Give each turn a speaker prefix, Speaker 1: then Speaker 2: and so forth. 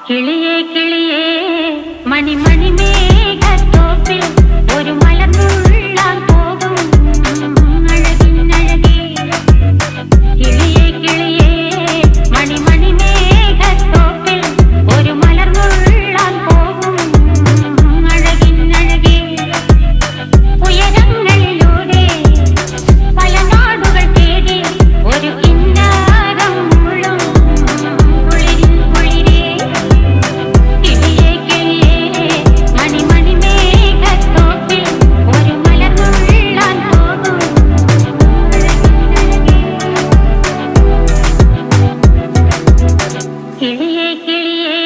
Speaker 1: കിളിയേ കിളിയേ മണിമണി മേഘത്തോപ്പിൽ ഒരു മലർന്നുള്ളാൻ പോകും അഴകിനഴകേ. കിളിയേ കിളിയേ മണിമണി മേഘത്തോപ്പിൽ ഒരു മലർന്നുള്ളാൻ പോകും അഴകിനഴകേ. ഉയരങ്ങളിലൂടെ പല നാടുകൾ തേടി ഒരു കിന്നാരം മുഴും കുളിരിൻ കുളിരേ. കിളിയേ കിളിയേ മണിമണി മേഘത്തോപ്പിൽ ഒരു മലർന്നുള്ളാൻ പോകും അഴകിനഴകേ. കിളിയേ കിളിയേ